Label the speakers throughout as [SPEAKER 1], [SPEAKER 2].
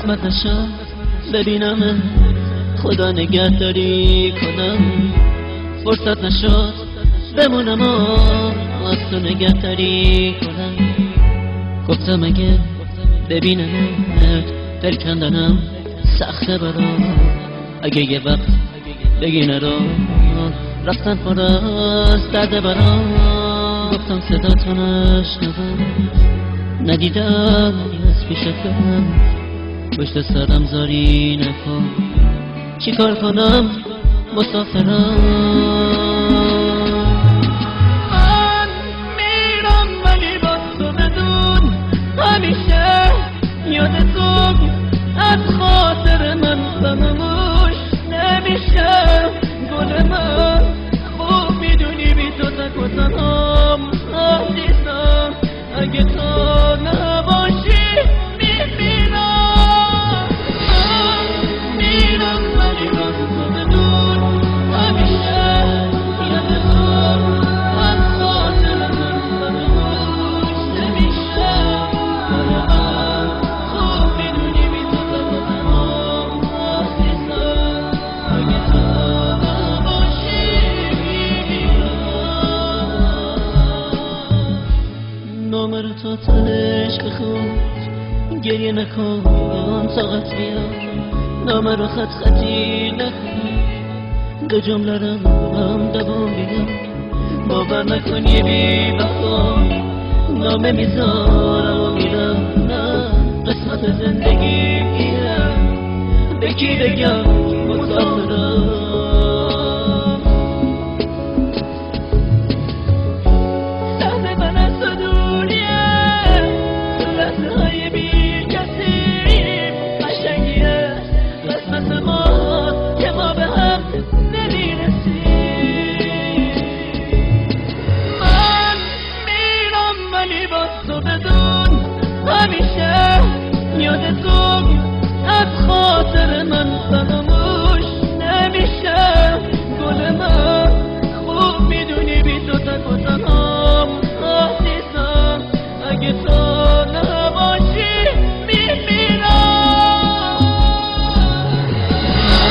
[SPEAKER 1] قسمت نشد ببینم، خدا نگهداری کنم. فرصت نشد بمونم و از تو نگهداری کنم. گفتم اگه ببینمت دل کندنم سخته برام. اگه یه وقت بگی نرو رفتن پر از درد برام. گفتم صدا تو نشنوم، ندیدم از پیشتم، پشت سرم زاری نکن. چی کار کنم مسافرم؟ من میرم ولی با تو بدون همیشه یاد تو از خاطر من فراموش نمیشه. گل من خوب میدونی بی تو تک و تنهام عزیزم. اگه تو نباشی میمیرم. من میرم ولی با تو بدون همیشه یاد تو از خاطر من فراموش نمیشه. گل من خوب میدونی بی تو تک و تنهام عزیزم. اگه تو نباشی میمیرم. نامه رو تا تنش بخون، گریه نکن طاقت بیاد. نامه رو خط خطی نکن، دو جمله رو هم دوام بیاد. باور نکن یه بی وفا نامه میذارم و میرم. نه قسمت زندگیه، به کی بگم مسافرم؟ سهم من از تو دوریه، لحظه های بی کسی قشنگیه. قسمت ما که ما به هم نمیرسیم. من میرم ولی با تو بدون همیشه یاد تو از خاطر من فراموش نمیشه. گل من خوب میدونی بی تو تک و تنهام عزیزم. اگه تو نباشی میمیرم.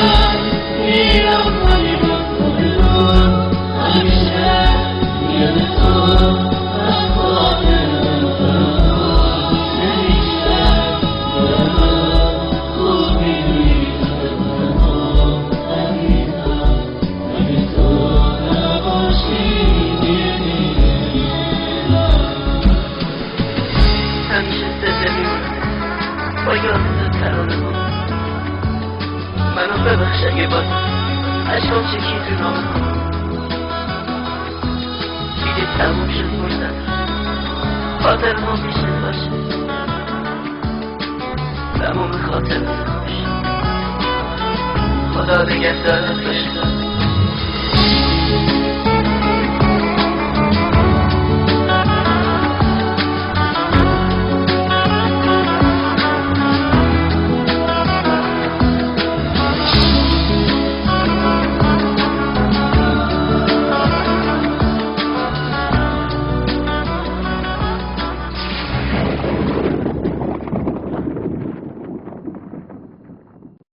[SPEAKER 1] من میرم ولی با تو بدون همیشه یاد تو از خاطر من فراموش نمیشه. گل من خوب میدونی بی تو تک و تنهام عزیزم. اگه تو نباشی میمیرم. همیشه زنده میمونم با یاد ترانه ها. منو ببخش اگه باز عشقم چکی تو نامه ها. دیگه تموم شد مردم، خاطر ها میشه باشه. تموم خاطر خوش، خدا نگهدارت باشه.